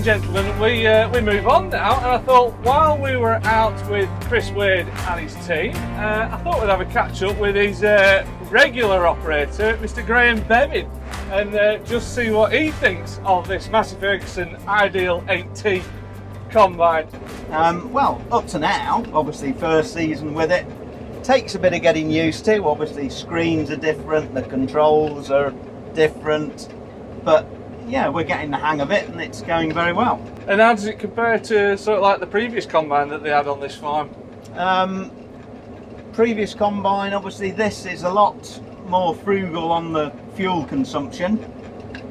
gentlemen, we move on now, and I thought while we were out with Chris Wade and his team, I thought we'd have a catch up with his regular operator, Mr. Graham Bevin, and just see what he thinks of this Massey Ferguson Ideal 8T combine. Well, up to now, obviously first season with it, takes a bit of getting used to. Obviously screens are different, the controls are different, but yeah, we're getting the hang of it and it's going very well. And how does it compare to sort of like the previous combine that they had on this farm? Previous combine, obviously this is a lot more frugal on the fuel consumption.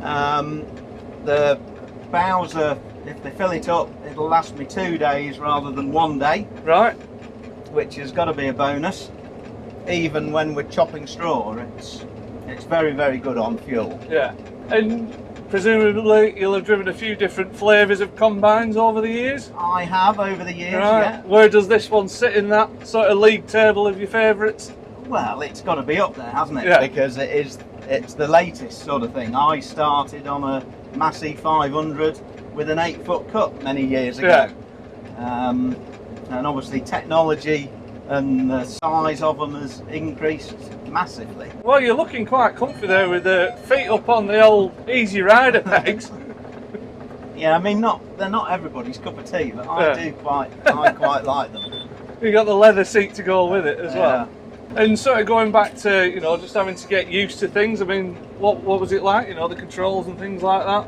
The Bowser, if they fill it up, it'll last me 2 days rather than 1 day. Right. Which has got to be a bonus. Even when we're chopping straw, it's very, very good on fuel. Yeah. And presumably you'll have driven a few different flavours of combines over the years? I have over the years, right. Yeah. Where does this one sit in that sort of league table of your favourites? Well, it's got to be up there, hasn't it? Yeah. Because it's the latest sort of thing. I started on a Massey 500 with an 8-foot cup many years ago. Yeah. And obviously technology and the size of them has increased massively. Well, you're looking quite comfy there with the feet up on the old Easy Rider pegs. Yeah, I mean, they're not everybody's cup of tea, but I quite like them. You got the leather seat to go with it as well. And sort of going back to, you know, just having to get used to things. I mean, what was it like? You know, the controls and things like that.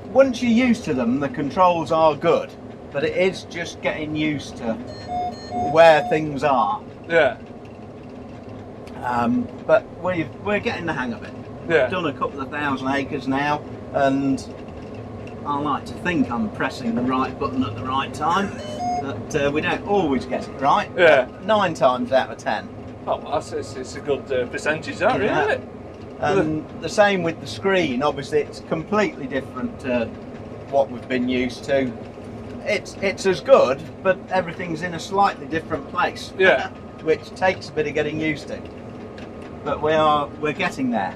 Once you're used to them, the controls are good, but it is just getting used to where things are. Yeah. But we're getting the hang of it. Yeah. We've done a couple of thousand acres now, and I like to think I'm pressing the right button at the right time, but we don't always get it right. Yeah. 9 times out of 10. Oh, well, it's a good percentage, that, really, isn't it? And the same with the screen. Obviously, it's completely different to what we've been used to. It's as good, but everything's in a slightly different place. Yeah. Which takes a bit of getting used to. But we're getting there.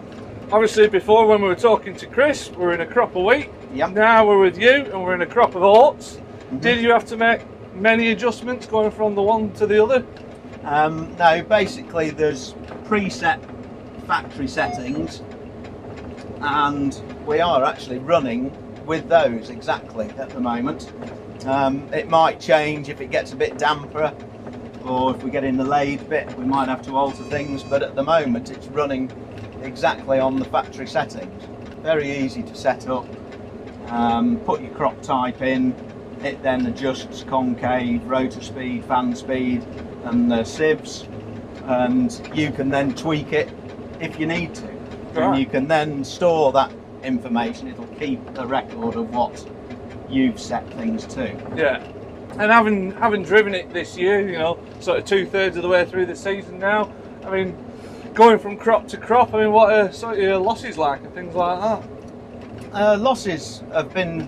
Obviously, before when we were talking to Chris, we were in a crop of wheat. Yep. Now we're with you, and we're in a crop of oats. Mm-hmm. Did you have to make many adjustments going from the one to the other? No, basically there's preset factory settings, and we are actually running with those exactly at the moment. It might change if it gets a bit damper, or if we get in the laid bit we might have to alter things, but at the moment it's running exactly on the factory settings. Very easy to set up. Put your crop type in, it then adjusts concave, rotor speed, fan speed and the sieves, and you can then tweak it if you need to. Right. And you can then store that information. It'll keep a record of what you've set things to. Yeah. And having driven it this year, you know, sort of 2/3 of the way through the season now, I mean, going from crop to crop, I mean, what are sort of your losses like and things like that? Losses have been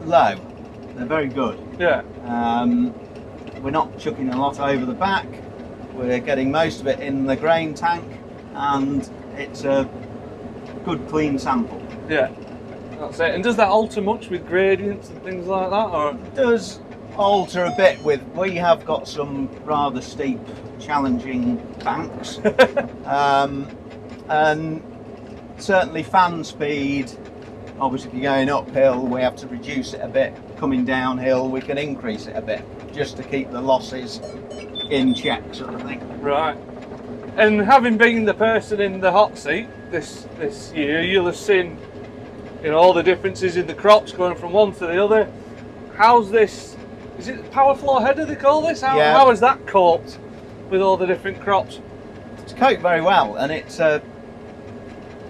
low. They're very good. Yeah. We're not chucking a lot over the back. We're getting most of it in the grain tank, and it's a good clean sample. Yeah. That's it. And does that alter much with gradients and things like that, or? It does alter a bit. We have got some rather steep, challenging banks, and certainly fan speed. Obviously, if you're going uphill, we have to reduce it a bit. Coming downhill, we can increase it a bit, just to keep the losses in check, sort of thing. Right. And having been the person in the hot seat this year, you'll have seen, you know, all the differences in the crops going from one to the other. How's this? Is it power flow header they call this? How has that coped with all the different crops? It's coped very well, and it's a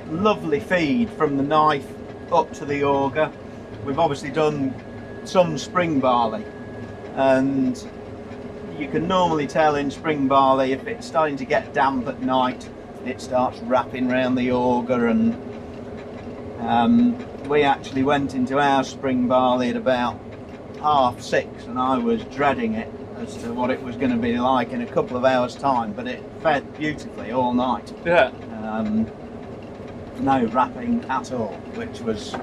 lovely feed from the knife up to the auger. We've obviously done some spring barley, and you can normally tell in spring barley if it's starting to get damp at night, it starts wrapping around the auger, and we actually went into our spring barley at about 6:30, and I was dreading it as to what it was going to be like in a couple of hours time, but it fed beautifully all night. Yeah. No wrapping at all, which was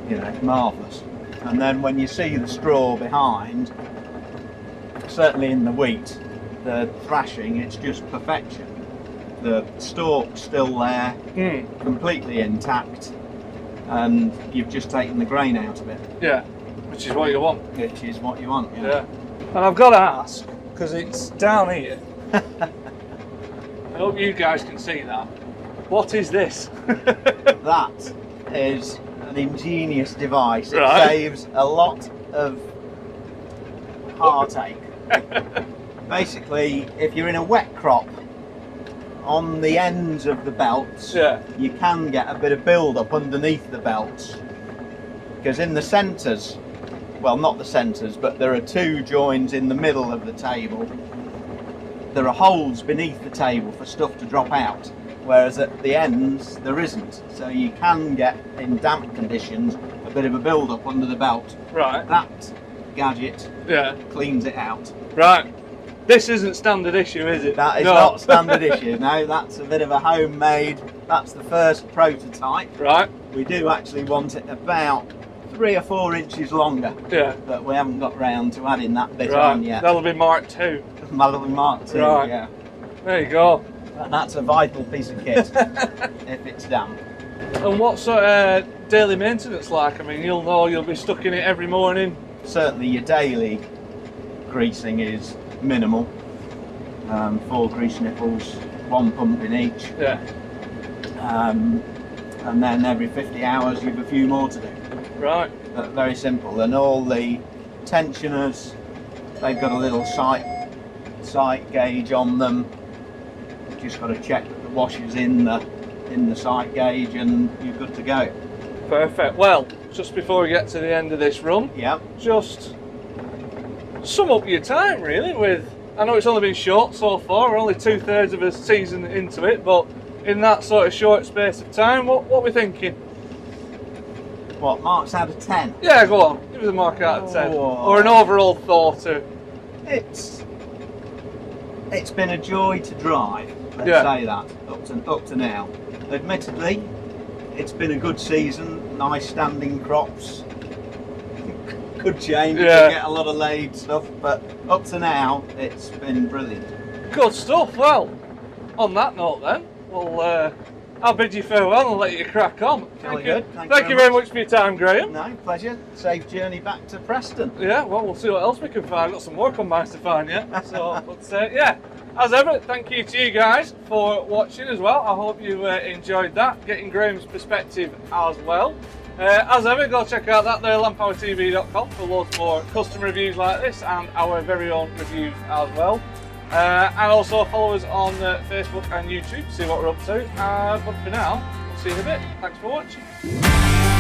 you know, marvellous. And then when you see the straw behind, certainly in the wheat, the thrashing, it's just perfection. The stalk's still there, completely intact, and you've just taken the grain out of it. Yeah, which is what you want. Which is what you want, Yeah. And I've got to ask, because it's down here. I hope you guys can see that. What is this? That is an ingenious device. It Right. saves a lot of heartache. Basically, if you're in a wet crop, on the ends of the belts, Yeah. you can get a bit of build-up underneath the belts. Because in the centres, well, not the centres, but there are two joins in the middle of the table. There are holes beneath the table for stuff to drop out, whereas at the ends there isn't. So you can get, in damp conditions, a bit of a build-up under the belt. Right. That gadget Yeah. cleans it out. Right. This isn't standard issue, is it? That is No. not standard issue. No, that's a bit of a homemade. That's the first prototype. Right. We do actually want it about 3 or 4 inches longer, Yeah. but we haven't got round to adding that bit Right. on yet. That'll be Mark 2. Madeline Mark II, Right. yeah. There you go. And that's a vital piece of kit if it's damp. And what sort of daily maintenance like? I mean, you'll know you'll be stuck in it every morning. Certainly your daily greasing is minimal. 4 grease nipples, 1 pump in each. Yeah. And then every 50 hours you've a few more to do. Right. But very simple. And all the tensioners, they've got a little sight gauge on them. You've just got to check that the washer's in the sight gauge and you're good to go. Perfect. Well, just before we get to the end of this run, Yep. just sum up your time really with, I know it's only been short so far, we're only 2/3 of a season into it, but in that sort of short space of time, what are we thinking? What, marks out of 10? Yeah, go on, give us a mark out of 10. Oh. Or an overall thought of, It's been a joy to drive, let's Yeah. say that, up to now. Admittedly, it's been a good season, nice standing crops. Could change, Yeah. could get a lot of laid stuff, but up to now, it's been brilliant. good stuff. Well, on that note then, I'll bid you farewell and let you crack on. Jolly good. Thank you very much for your time, Graham. No, pleasure. Safe journey back to Preston. Yeah, well, we'll see what else we can find. Got some more combines to find yet. So, but yeah, as ever, thank you to you guys for watching as well. I hope you enjoyed that, getting Graham's perspective as well. As ever, go check out that there, landpowertv.com, for loads more custom reviews like this and our very own reviews as well. And also follow us on Facebook and YouTube to see what we're up to. But for now, we'll see you in a bit. Thanks for watching.